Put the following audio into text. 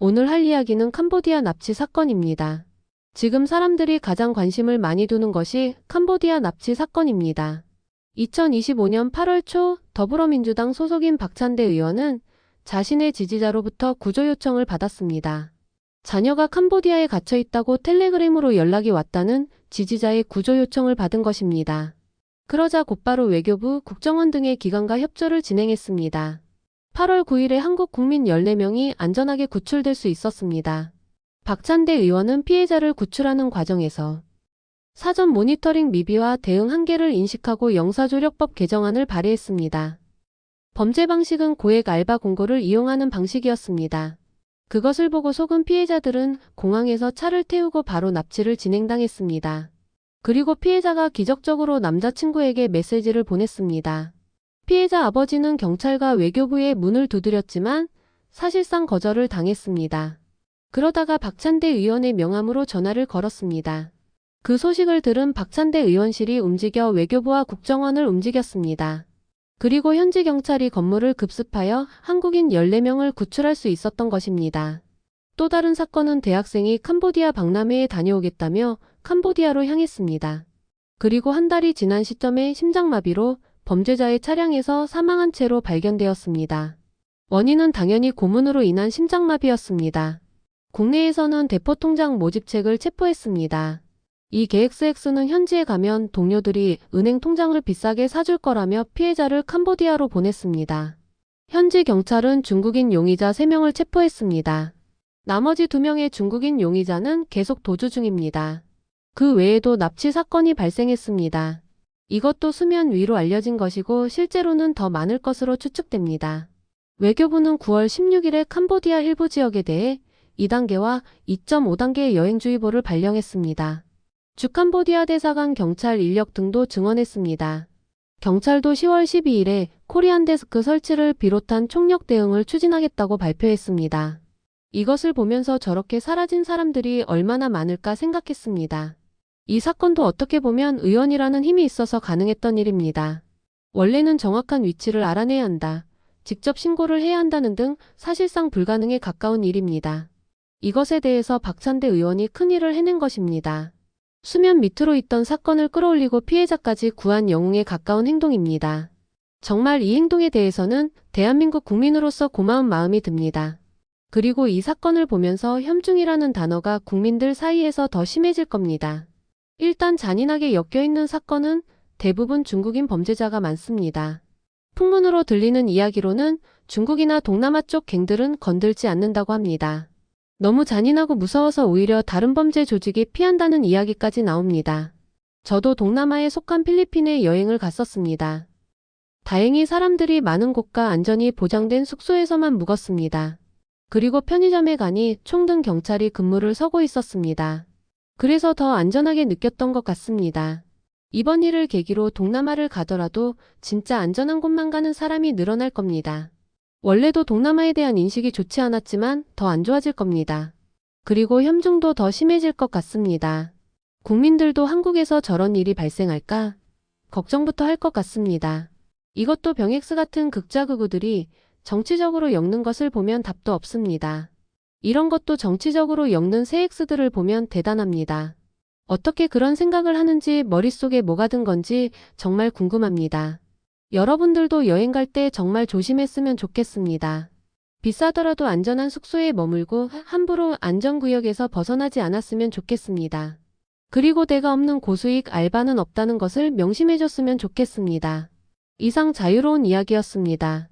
오늘 할 이야기는 캄보디아 납치 사건입니다. 지금 사람들이 가장 관심을 많이 두는 것이 캄보디아 납치 사건입니다. 2025년 8월 초 더불어민주당 소속인 박찬대 의원은 자신의 지지자로부터 구조 요청을 받았습니다. 자녀가 캄보디아에 갇혀 있다고 텔레그램으로 연락이 왔다는 지지자의 구조 요청을 받은 것입니다. 그러자 곧바로 외교부, 국정원 등의 기관과 협조를 진행했습니다. 8월 9일에 한국 국민 14명이 안전하게 구출될 수 있었습니다. 박찬대 의원은 피해자를 구출하는 과정에서 사전 모니터링 미비와 대응 한계를 인식하고 영사조력법 개정안을 발의했습니다. 범죄 방식은 고액 알바 공고를 이용하는 방식이었습니다. 그것을 보고 속은 피해자들은 공항에서 차를 태우고 바로 납치를 진행당했습니다. 그리고 피해자가 기적적으로 남자친구에게 메시지를 보냈습니다. 피해자 아버지는 경찰과 외교부에 문을 두드렸지만 사실상 거절을 당했습니다. 그러다가 박찬대 의원의 명함으로 전화를 걸었습니다. 그 소식을 들은 박찬대 의원실이 움직여 외교부와 국정원을 움직였습니다. 그리고 현지 경찰이 건물을 급습하여 한국인 14명을 구출할 수 있었던 것입니다. 또 다른 사건은 대학생이 캄보디아 박람회에 다녀오겠다며 캄보디아로 향했습니다. 그리고 한 달이 지난 시점에 심장마비로 범죄자의 차량에서 사망한 채로 발견되었습니다. 원인은 당연히 고문으로 인한 심장마비였습니다. 국내에서는 대포통장 모집책을 체포했습니다. 이 계획스X는 현지에 가면 동료들이 은행 통장을 비싸게 사줄 거라며 피해자를 캄보디아로 보냈습니다. 현지 경찰은 중국인 용의자 3명을 체포했습니다. 나머지 2명의 중국인 용의자는 계속 도주 중입니다. 그 외에도 납치 사건이 발생했습니다. 이것도 수면 위로 알려진 것이고 실제로는 더 많을 것으로 추측됩니다. 외교부는 9월 16일에 캄보디아 일부 지역에 대해 2단계와 2.5단계의 여행주의보를 발령했습니다. 주 캄보디아 대사관 경찰 인력 등도 증언했습니다. 경찰도 10월 12일에 코리안 데스크 설치를 비롯한 총력 대응을 추진하겠다고 발표했습니다. 이것을 보면서 저렇게 사라진 사람들이 얼마나 많을까 생각했습니다. 이 사건도 어떻게 보면 의원이라는 힘이 있어서 가능했던 일입니다. 원래는 정확한 위치를 알아내야 한다, 직접 신고를 해야 한다는 등 사실상 불가능에 가까운 일입니다. 이것에 대해서 박찬대 의원이 큰일을 해낸 것입니다. 수면 밑으로 있던 사건을 끌어올리고 피해자까지 구한 영웅에 가까운 행동입니다. 정말 이 행동에 대해서는 대한민국 국민으로서 고마운 마음이 듭니다. 그리고 이 사건을 보면서 혐중이라는 단어가 국민들 사이에서 더 심해질 겁니다. 일단 잔인하게 엮여있는 사건은 대부분 중국인 범죄자가 많습니다. 풍문으로 들리는 이야기로는 중국이나 동남아 쪽 갱들은 건들지 않는다고 합니다. 너무 잔인하고 무서워서 오히려 다른 범죄 조직이 피한다는 이야기까지 나옵니다. 저도 동남아에 속한 필리핀에 여행을 갔었습니다. 다행히 사람들이 많은 곳과 안전이 보장된 숙소에서만 묵었습니다. 그리고 편의점에 가니 총 든 경찰이 근무를 서고 있었습니다. 그래서 더 안전하게 느꼈던 것 같습니다. 이번 일을 계기로 동남아를 가더라도 진짜 안전한 곳만 가는 사람이 늘어날 겁니다. 원래도 동남아에 대한 인식이 좋지 않았지만 더 안 좋아질 겁니다. 그리고 혐중도 더 심해질 것 같습니다. 국민들도 한국에서 저런 일이 발생할까? 걱정부터 할 것 같습니다. 이것도 병엑스 같은 극좌극우들이 정치적으로 엮는 것을 보면 답도 없습니다. 이런 것도 정치적으로 엮는 새엑스들을 보면 대단합니다. 어떻게 그런 생각을 하는지 머릿속에 뭐가 든 건지 정말 궁금합니다. 여러분들도 여행 갈 때 정말 조심했으면 좋겠습니다. 비싸더라도 안전한 숙소에 머물고 함부로 안전구역에서 벗어나지 않았으면 좋겠습니다. 그리고 대가 없는 고수익 알바는 없다는 것을 명심해줬으면 좋겠습니다. 이상 자유로운 이야기였습니다.